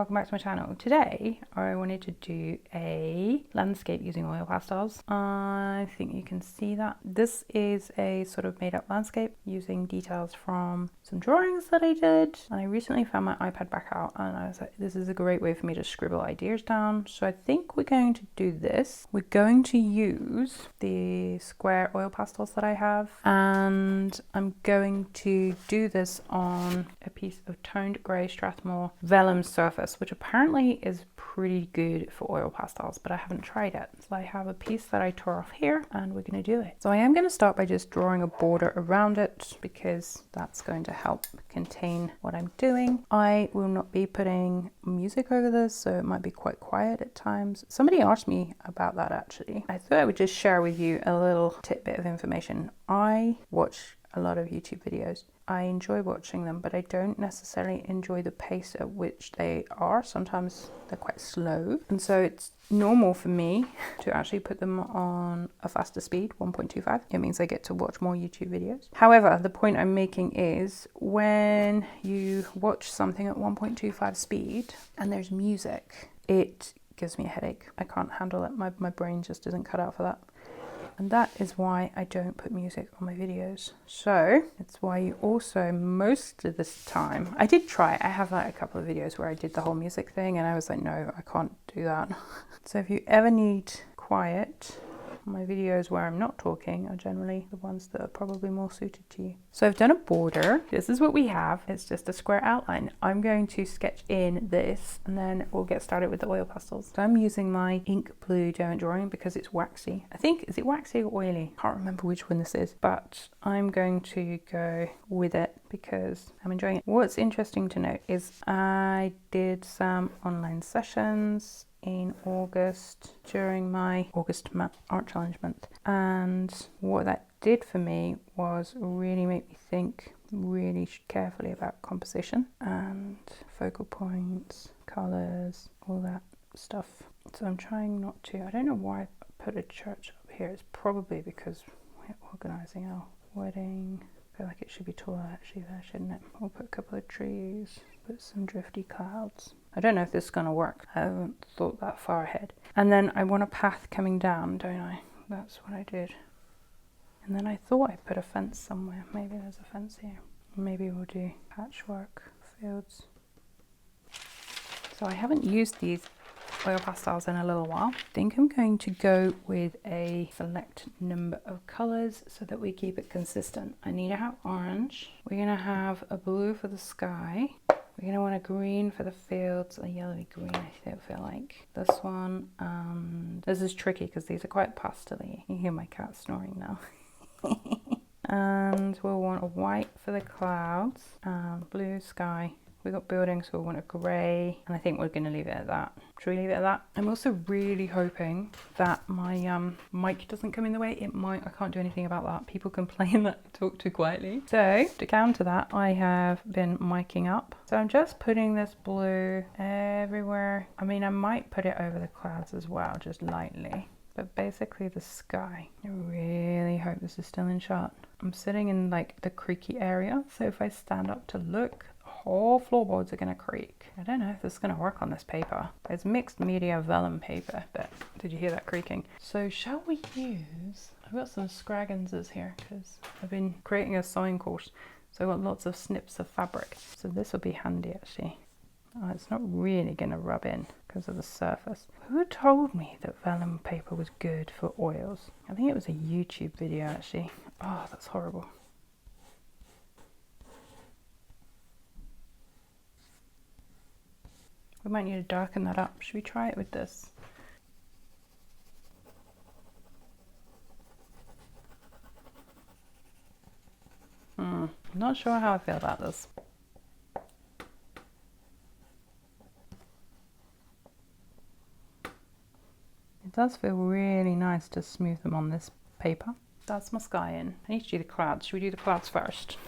welcome back to my channel. Today I wanted to do a landscape using oil pastels. I think you can see that. This is a sort of made up landscape using details from some drawings that I did. And I recently found my iPad back out and I was like, this is a great way for me to scribble ideas down. So I think we're going to do this. We're going to use the square oil pastels that I have, and I'm going to do this on a piece of toned grey Strathmore vellum surface, which apparently is pretty good for oil pastels, but I haven't tried it. So I have a piece that I tore off here and we're going to do it. So I am going to start by just drawing a border around it because that's going to help contain what I'm doing. I will not be putting music over this, so it might be quite quiet at times. Somebody asked me about that actually. I thought I would just share with you a little tidbit of information. I watch a lot of YouTube videos. I enjoy watching them, but I don't necessarily enjoy the pace at which they are. Sometimes they're quite slow. And so it's normal for me to actually put them on a faster speed, 1.25. It means I get to watch more YouTube videos. However, the point I'm making is when you watch something at 1.25 speed and there's music, it gives me a headache. I can't handle it. My brain just isn't cut out for that. And that is why I don't put music on my videos. So it's why you also, most of this time, I did try. I have like a couple of videos where I did the whole music thing and I was like, no, I can't do that. So if you ever need quiet, my videos where I'm not talking are generally the ones that are probably more suited to you. So I've done a border. This is what we have. It's just a square outline. I'm going to sketch in this and then we'll get started with the oil pastels. So I'm using my ink blue diamond drawing because it's waxy. I think, is it waxy or oily? Can't remember which one this is, but I'm going to go with it because I'm enjoying it. What's interesting to note is I did some online sessions in August during my August art challenge month, and what that did for me was really make me think really carefully about composition and focal points, colors, all that stuff. So I'm trying not to, I don't know why I put a church up here. It's probably because we're organizing our wedding. I feel like it should be taller actually there, shouldn't it? We'll put a couple of trees, put some drifty clouds. I don't know if this is going to work. I haven't thought that far ahead. And then I want a path coming down, don't I? That's what I did. And then I thought I put a fence somewhere. Maybe there's a fence here. Maybe we'll do patchwork fields. So I haven't used these oil pastels in a little while. I think I'm going to go with a select number of colors so that we keep it consistent. I need to have orange. We're going to have a blue for the sky. We're going to want a green for the fields, a yellowy green I feel like. This one, this is tricky because these are quite pastel-y. You hear my cat snoring now. And we'll want a white for the clouds, blue sky. We got buildings, so we'll want a grey, and I think we're going to leave it at that. Should we leave it at that? I'm also really hoping that my mic doesn't come in the way. It might. I can't do anything about that. People complain that I talk too quietly. So to counter that, I have been miking up. So I'm just putting this blue everywhere. I mean, I might put it over the clouds as well, just lightly. But basically the sky. I really hope this is still in shot. I'm sitting in like the creaky area, so if I stand up to look, whole floorboards are going to creak. I don't know if this is going to work on this paper. It's mixed media vellum paper, but did you hear that creaking? So shall we use, I've got some scraggonses here because I've been creating a sewing course, so I've got lots of snips of fabric. So this will be handy actually. Oh, it's not really going to rub in because of the surface. Who told me that vellum paper was good for oils? I think it was a YouTube video actually. Oh, that's horrible. We might need to darken that up. Should we try it with this? I'm not sure how I feel about this. It does feel really nice to smooth them on this paper. That's my sky in. I need to do the clouds. Should we do the clouds first?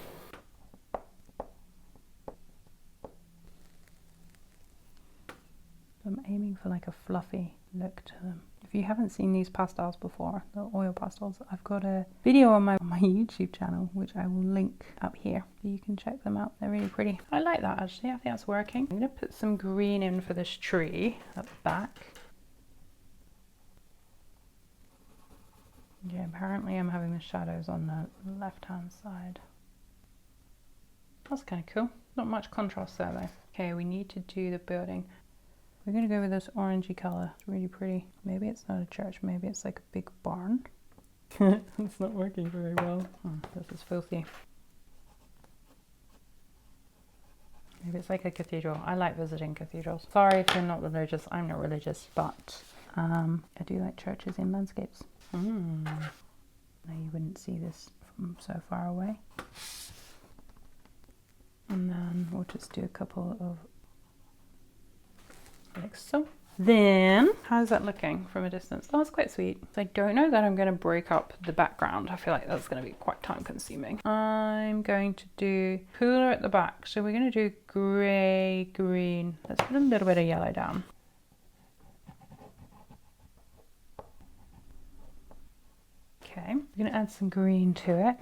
I'm aiming for like a fluffy look to them. If you haven't seen these pastels before, the oil pastels, I've got a video on my YouTube channel, which I will link up here, so you can check them out. They're really pretty. I like that actually, I think that's working. I'm gonna put some green in for this tree at the back. Yeah, apparently I'm having the shadows on the left-hand side. That's kind of cool. Not much contrast there though. Okay, we need to do the building. We're going to go with this orangey colour. It's really pretty. Maybe it's not a church, maybe it's like a big barn. It's not working very well. Oh, this is filthy. Maybe it's like a cathedral. I like visiting cathedrals. Sorry if you're not religious, I'm not religious, but I do like churches in landscapes. Now you wouldn't see this from so far away. And then we'll just do a couple of like so. Then, how's that looking from a distance? Oh, it's quite sweet. I don't know that I'm going to break up the background. I feel like that's going to be quite time consuming. I'm going to do cooler at the back. So we're going to do grey, green. Let's put a little bit of yellow down. Okay, we're going to add some green to it.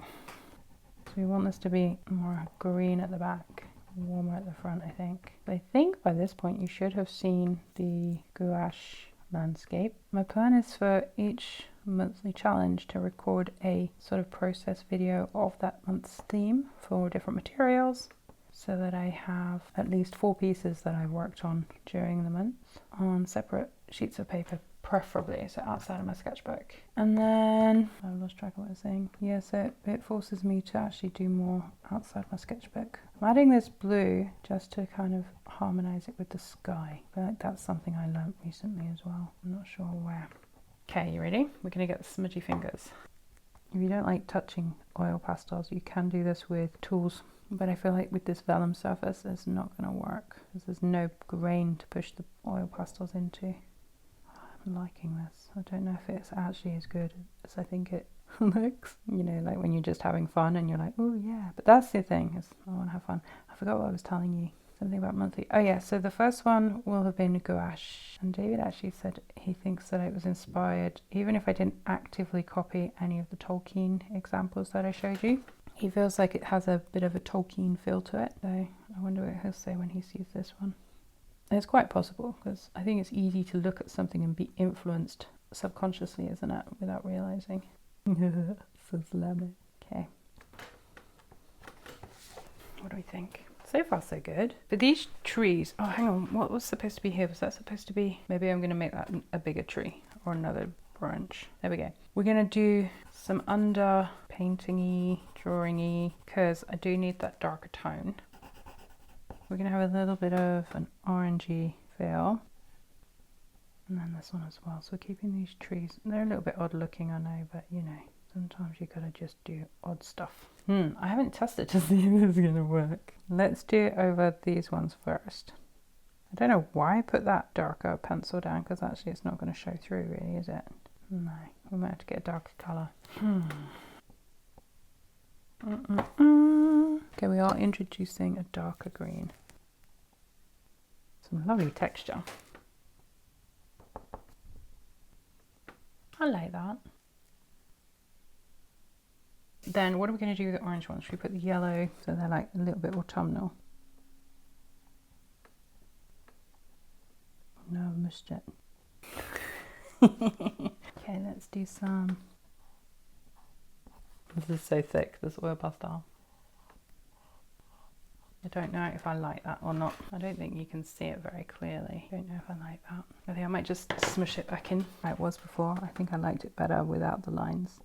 So we want this to be more green at the back, warmer at the front, I think. I think by this point you should have seen the gouache landscape. My plan is for each monthly challenge to record a sort of process video of that month's theme for different materials, so that I have at least 4 pieces that I've worked on during the month on separate sheets of paper, preferably, so outside of my sketchbook. And then I lost track of what I was saying. Yeah, so it forces me to actually do more outside my sketchbook. I'm adding this blue just to kind of harmonize it with the sky. I feel like that's something I learned recently as well. I'm not sure where. Okay, you ready? We're gonna get the smudgy fingers. If you don't like touching oil pastels, you can do this with tools, but I feel like with this vellum surface it's not gonna work because there's no grain to push the oil pastels into. I'm liking this. I don't know if it's actually as good as I think it looks. You know, like when you're just having fun and you're like, oh yeah. But that's the thing, is I want to have fun. I forgot what I was telling you. Something about monthly. Oh yeah, so the first one will have been gouache. And David actually said he thinks that it was inspired, even if I didn't actively copy any of the Tolkien examples that I showed you. He feels like it has a bit of a Tolkien feel to it. So I wonder what he'll say when he sees this one. It's quite possible, because I think it's easy to look at something and be influenced subconsciously, isn't it, without realizing. So slammy. Okay. What do we think? So far so good. For these trees, oh hang on, what was supposed to be here? Was that supposed to be, maybe I'm going to make that a bigger tree or another branch. There we go. We're going to do some under painting-y, drawing-y, because I do need that darker tone. We're going to have a little bit of an orangey feel. And then this one as well. So we're keeping these trees. They're a little bit odd looking, I know, but you know, sometimes you gotta just do odd stuff. I haven't tested to see if this is going to work. Let's do it over these ones first. I don't know why I put that darker pencil down, because actually it's not going to show through really, is it? No, we might have to get a darker colour. Okay, we are introducing a darker green. Some lovely texture. I like that. Then what are we going to do with the orange ones? Should we put the yellow so they're like a little bit autumnal? No, I missed it. Okay, let's do some. This is so thick, this oil pastel. I don't know if I like that or not. I don't think you can see it very clearly. I don't know if I like that. I think I might just smush it back in how it was before. I think I liked it better without the lines.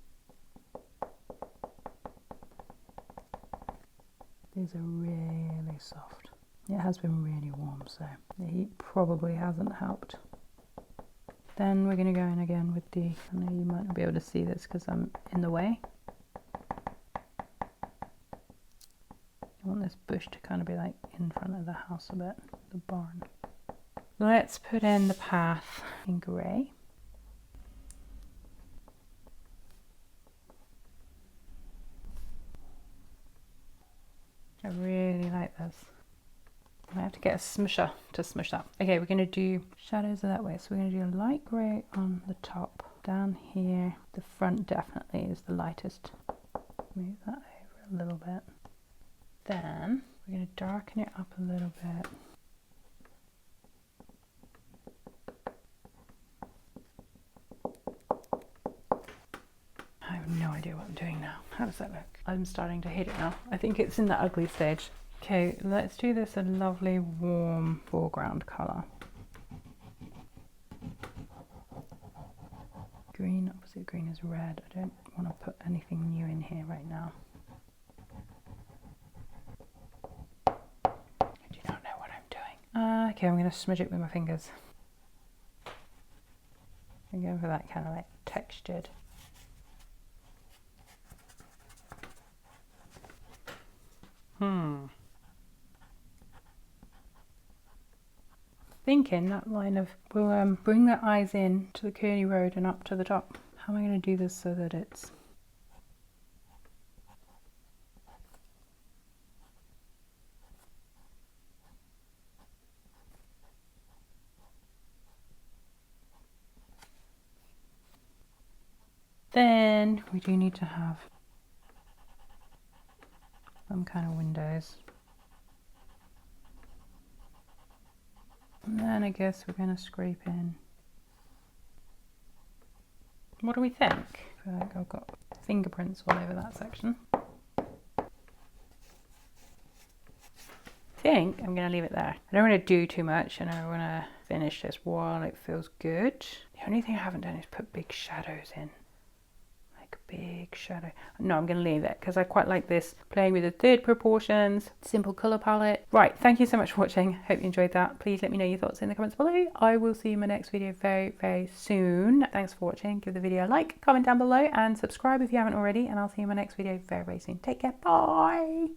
These are really soft. It has been really warm, so the heat probably hasn't helped. Then we're going to go in again with the, I know you might not be able to see this because I'm in the way. I want this bush to kind of be like in front of the house a bit, the barn. Let's put in the path in grey. I really like this. I have to get a smusher to smush that. Okay, we're going to do shadows that way. So we're going to do a light grey on the top. Down here, the front definitely is the lightest. Move that over a little bit. Then we're going to darken it up a little bit. I have no idea what I'm doing now. How does that look? I'm starting to hate it now. I think it's in the ugly stage. Okay, let's do this a lovely warm foreground colour. Green, opposite green is red. I don't want to put anything new in here right now. I do not know what I'm doing. Okay, I'm going to smudge it with my fingers. I'm going for that kind of like textured. Thinking that line of will bring the eyes in to the curly road and up to the top. How am I going to do this so that it's then we do need to have some kind of windows. And then I guess we're going to scrape in. What do we think? I feel like I've got fingerprints all over that section. I think I'm going to leave it there. I don't want to do too much and I want to finish this while it feels good. The only thing I haven't done is put big shadows in. Big shadow. No, I'm going to leave it because I quite like this playing with the third proportions, simple color palette. Right, thank you so much for watching. Hope you enjoyed that. Please let me know your thoughts in the comments below. I will see you in my next video very, very soon. Thanks for watching. Give the video a like, comment down below and subscribe if you haven't already, and I'll see you in my next video very, very soon. Take care. Bye.